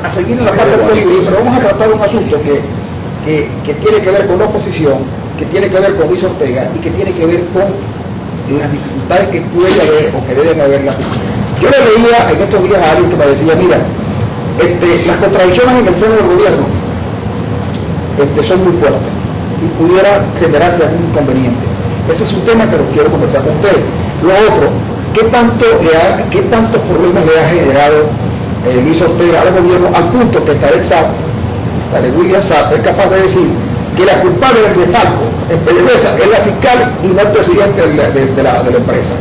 a seguir en la parte política, pero vamos a tratar un asunto que tiene que ver con la oposición, que tiene que ver con Luis Ortega y que tiene que ver con las dificultades que puede haber o que deben haberlas. Yo le veía en estos días a alguien que me decía, mira, las contradicciones en el seno del gobierno son muy fuertes y pudiera generarse algún inconveniente. Ese es un tema que lo quiero conversar con ustedes. Lo otro, ¿qué tantos problemas le ha generado Luis Ortega al gobierno al punto que William Saab es capaz de decir que la culpable del desfalco en PDVSA es la fiscal y no el presidente de la empresa?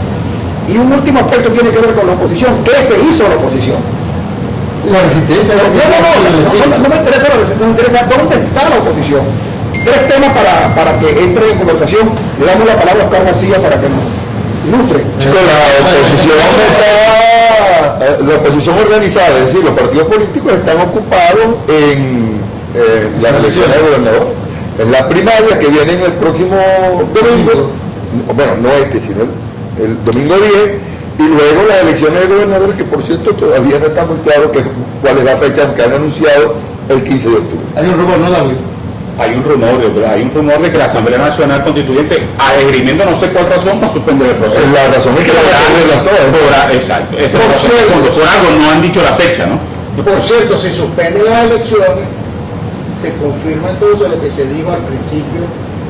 Y un último aspecto tiene que ver con la oposición. ¿Qué se hizo la oposición? La resistencia. No me interesa la resistencia, me interesa dónde está la oposición. 3 temas para que entre en conversación. Le damos la palabra a Oscar García para que nos ilustre. Chicos, la oposición organizada, es decir, los partidos políticos están ocupados en las elecciones de gobernador, en las primarias que vienen el próximo domingo, bueno, no sino el domingo 10, y luego las elecciones de gobernadores, que por cierto todavía no está muy claro cuál es la fecha que han anunciado, el 15 de octubre. Hay un rumor, ¿no, David? Hay un rumor de que la Asamblea Nacional Constituyente, esgrimiendo no sé cuál razón, va a suspender el proceso. La razón es que van a suspenderlas todas. Exacto. Por algo no han dicho la fecha, ¿no? Por cierto, si suspenden las elecciones, se confirma entonces lo que se dijo al principio,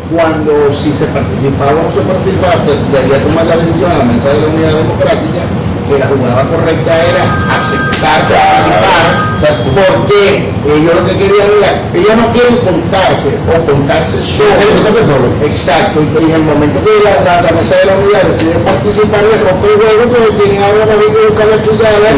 cuando si se participaba o no se participaba, pues debía tomar la decisión a la mesa de la Unidad Democrática, que la jugada correcta era aceptar participar, porque ellos lo que querían era, ellos no quieren contarse o contarse solo. Exacto, y en el momento que la mesa de la Unidad decide participar, le rompe el juego, pues tienen ahora que buscar la cruzada.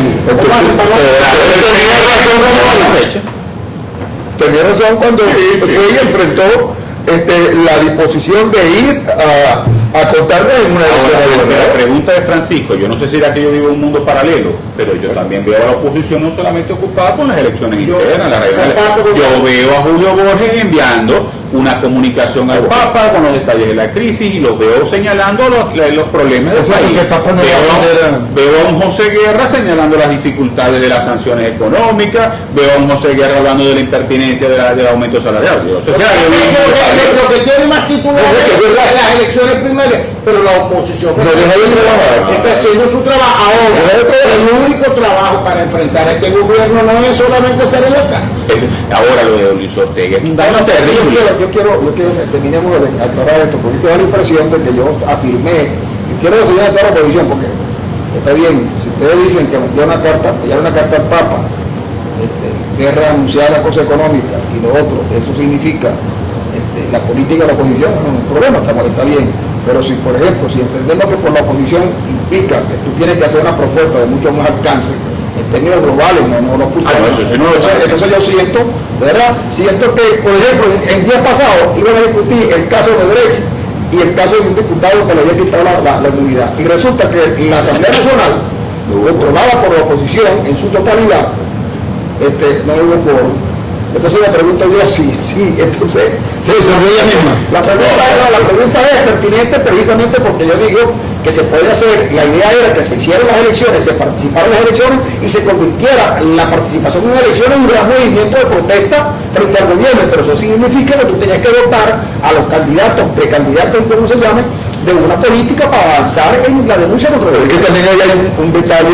Tenía razón cuando ella enfrentó la disposición de ir a contarnos en una elección. La pregunta de Francisco, yo no sé si era que yo vivo en un mundo paralelo, pero yo también veo a la oposición no solamente ocupada con las elecciones internas, yo veo a Julio Borges enviando una comunicación al Papa con los detalles de la crisis y los veo señalando los problemas del país. Veo a un José Guerra señalando las dificultades de las sanciones económicas, veo a un José Guerra hablando de la impertinencia del aumento salarial. Lo que tiene más titulares es las elecciones primarias, pero la oposición está haciendo su trabajo. Ahora, el único trabajo para enfrentar a este gobierno no es solamente estar en la calle. Ahora lo de Luis Ortega es un daño terrible. Yo quiero que terminemos de aclarar esto, porque da la impresión de que yo afirmé, y quiero enseñar a toda la oposición, porque está bien, si ustedes dicen que enviar una carta al Papa, guerra anunciada la cosa económica, y lo otro, eso significa la política de la oposición, no es un problema, está bien, pero si, por ejemplo, si entendemos que por la oposición implica que tú tienes que hacer una propuesta de mucho más alcance, en términos globales, entonces yo siento, ¿verdad? Siento que, por ejemplo, el día pasado iban a discutir el caso de Brecht y el caso de un diputado que le había quitado la inmunidad. Y resulta que la Asamblea Nacional, controlada por la oposición en su totalidad, no hubo quórum. Entonces la pregunta yo, entonces se resolvió ella misma. La pregunta es pertinente precisamente porque yo digo que se puede hacer, la idea era que se hicieran las elecciones, se participaran en las elecciones y se convirtiera la participación en las elecciones en un gran movimiento de protesta frente al gobierno, pero eso significa que tú tenías que dotar a los candidatos, precandidatos, como se llame, de una política para avanzar en la denuncia contra el gobierno. Es que también hay un detalle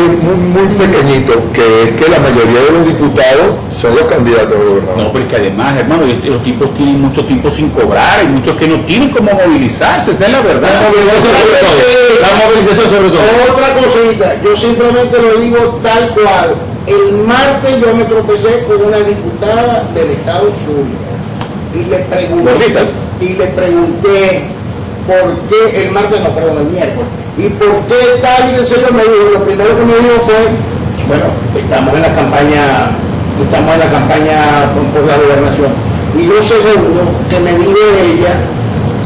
muy pequeñito, que es que la mayoría de los diputados son los candidatos a gobernador. No, pero es que además, hermano, los tipos tienen mucho tiempo sin cobrar, hay muchos que no tienen cómo movilizarse, esa es la verdad. La movilización sobre todo. Otra cosita, yo simplemente lo digo tal cual. El martes yo me tropecé con una diputada del estado Zulia y le pregunté por qué, el martes no, perdón, el miércoles, y por qué tal y el señor me dijo, lo primero que me dijo fue, bueno, estamos en la campaña por la gobernación. Y lo segundo que me dijo ella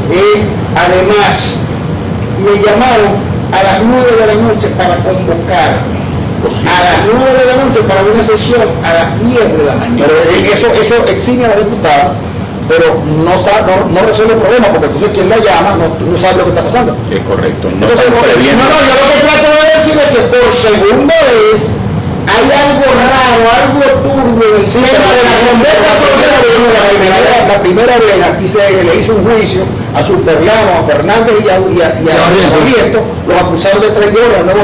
es, además, me llamaron a las 9 de la noche para convocar a las 9 de la noche para una sesión a las 10 de la mañana. Pero eso exime a la diputada, pero no resuelve el problema, porque entonces quien la llama no sabe lo que está pasando. Es correcto. Yo lo que trato de decir es que por segunda vez hay algo raro, algo turbio en el sistema de la La primera vez aquí se le hizo un juicio a Superlano, a Fernández y a Barrientos, los acusaron de traidores. Bueno,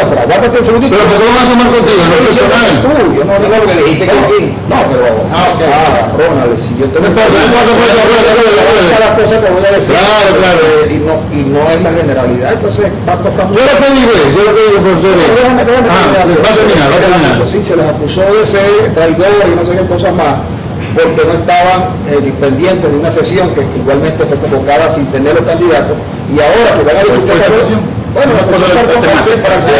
pero aguántate un segundito. Pero ¿por qué van a tomar contigo? No es personal. No, lo que dijiste que aquí. No, pero Ronald, si yo te voy a decir las cosas que voy a decir. Claro. Y no es la generalidad, entonces va a tocar. Yo lo que digo, profesor. Va a terminar. Sí, se les acusó de ser traidores y no sé qué cosas más, porque no estaban pendientes de una sesión que igualmente fue convocada sin tener los candidatos, y ahora que van a discutir la sesión. Bueno, la sesión para hacer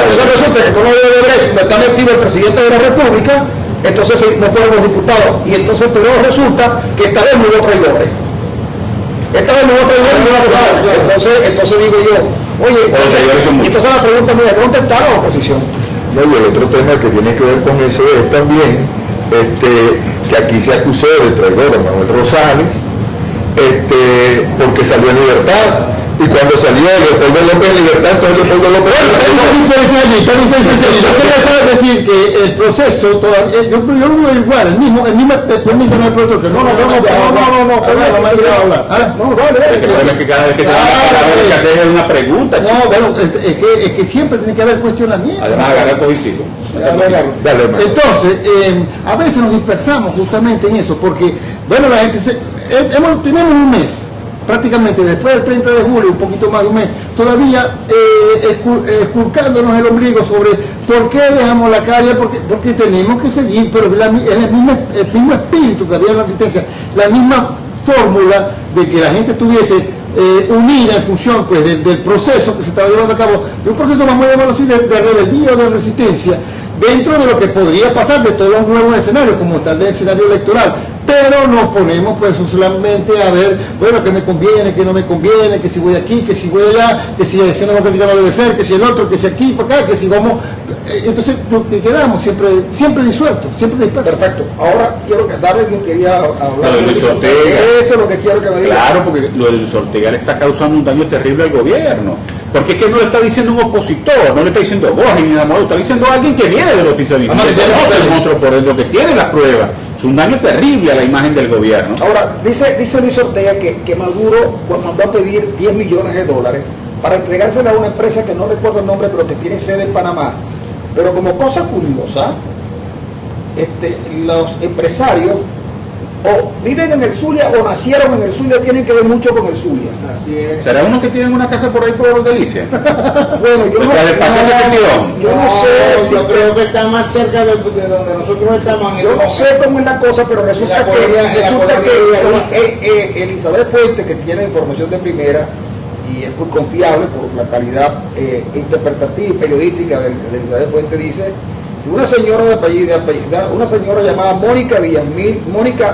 entonces resulta que con lo de Brecht no está metido el presidente de la República, entonces no fueron los diputados, y entonces pero resulta que esta vez no hubo traidores. Entonces digo yo, oye, entonces la pregunta mía, ¿dónde está la oposición? No, y el otro tema que tiene que ver con eso es también que aquí se acusó de traidor a Manuel Rosales, porque salió en libertad, y cuando salió Leopoldo López en libertad, entonces Leopoldo López... Yo quería decir que el proceso todavía, yo lo veo igual, el mismo permítame el productor, que no, el problema es que cada vez que te van a hablar hay que hacer una pregunta. No, bueno, es que siempre tiene que haber cuestionamiento. Además, agarrar cogicido. Entonces, a veces nos dispersamos justamente en eso, porque, bueno, la gente tenemos un mes, prácticamente después del 30 de julio, un poquito más de un mes, todavía esculcándonos el ombligo sobre por qué dejamos la calle, porque tenemos que seguir, pero el mismo espíritu que había en la resistencia, la misma fórmula de que la gente estuviese unida en función pues, del proceso que se estaba llevando a cabo, de un proceso, vamos a llamarlo así, de rebeldía o de resistencia, dentro de lo que podría pasar de todos los nuevos escenarios, como tal del escenario electoral. Pero nos ponemos pues solamente a ver, bueno, que me conviene, que no me conviene, que si voy aquí, que si voy allá, que si la elección democrática no debe ser, que si el otro, que si aquí, para acá, que si vamos... Entonces lo que quedamos siempre disueltos, siempre dispersos. Perfecto. Ahora quiero que Darwin quería hablar de Luis Ortega. Eso es lo que quiero que me diga. Claro, porque lo de Luis Ortega le está causando un daño terrible al gobierno. Porque es que no le está diciendo un opositor, no le está diciendo Borges ni Amado, está diciendo alguien que viene del oficialismo, que conoce el monstruo por dentro, que tiene las pruebas. Es un daño terrible a la imagen del gobierno. Ahora, dice Luis Ortega que Maduro mandó a pedir $10 millones para entregársela a una empresa que no recuerdo el nombre, pero que tiene sede en Panamá. Pero como cosa curiosa, los empresarios o viven en el Zulia o nacieron en el Zulia, tienen que ver mucho con el Zulia. Así es. ¿Será uno que tienen una casa por ahí por Delicia? Bueno, yo no sé. Yo creo que está más cerca de donde nosotros estamos. Yo no sé cómo es la cosa, pero resulta que Elizabeth Fuente, que tiene información de primera y es muy confiable por la calidad interpretativa y periodística de Elizabeth Fuente, dice que una señora una señora llamada Mónica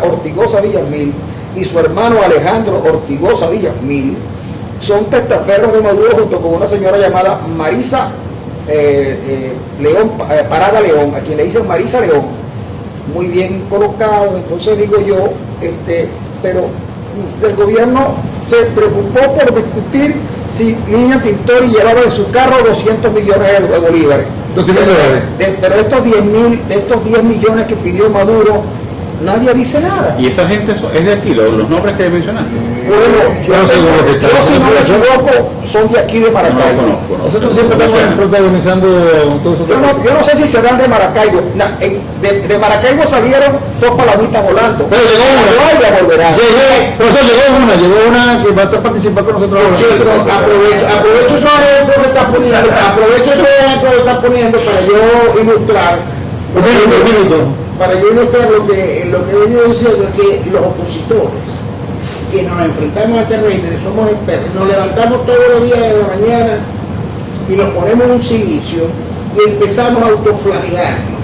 Ortigosa Villamil y su hermano Alejandro Ortigosa Villamil son testaferros de Maduro, junto con una señora llamada Marisa Parada León, a quien le dicen Marisa León. Muy bien colocado. Entonces digo yo, pero el gobierno se preocupó por discutir si Línea Tintori llevaba en su carro 200 millones de bolívares. Pero estos 10 millones que pidió Maduro, nadie dice nada. ¿Y esa gente es de aquí, los nombres que mencionaste? Bueno, yo si no me equivoco, son de aquí de Maracaibo. No, nosotros siempre estamos protagonizando todo eso. Yo no sé si serán de Maracaibo. De Maracaibo salieron dos palabritas volando. Pero llegó una. Llegó una que va a participar con nosotros. Sí, aprovecho esos ejemplos que está poniendo para yo ilustrar. Para yo ilustrar lo que he venido diciendo, es que los opositores que nos enfrentamos a este régimen somos expertos, nos levantamos todos los días de la mañana y nos ponemos un silicio y empezamos a autoflagelarnos.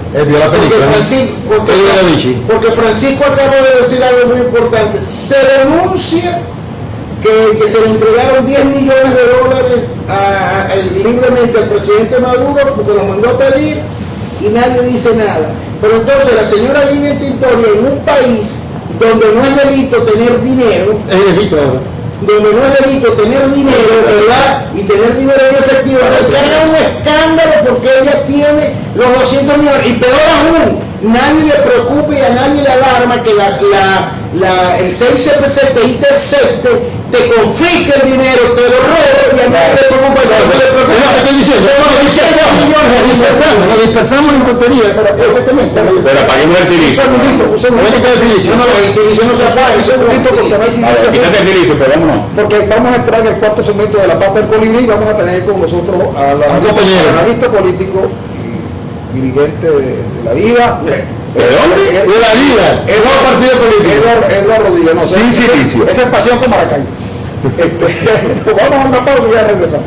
Porque Francisco acaba de decir algo muy importante. Se denuncia que se le entregaron $10 millones libremente al presidente Maduro porque lo mandó a pedir y nadie dice nada. Pero entonces la señora Línea Tintori, en un país donde no es delito tener dinero, es delito ahora. donde no es delito tener dinero, ¿verdad? Y tener dinero en efectivo, le carga un escándalo porque ella tiene los 200 millones. Y peor aún, nadie le preocupa y a nadie le alarma que el CICPC te intercepte, te confisque el dinero, te lo robe y a nadie le preocupa. Nos dispersamos en tonterías, exactamente. Pero apaguemos el silicio. Un segundito, El silicio no se apaga, un segundito porque no hay A ver, silicio. quítate el silicio, pero vámonos. Porque vamos a entrar en el cuarto segmento de la pata del colibrí y vamos a tener con nosotros a la analista político y dirigente de la vida. ¿De dónde? De la vida, no partido político. Eduardo Rodríguez, no, Sin silicio. esa es pasión con Maracay. Vamos a una pausa y ya regresamos.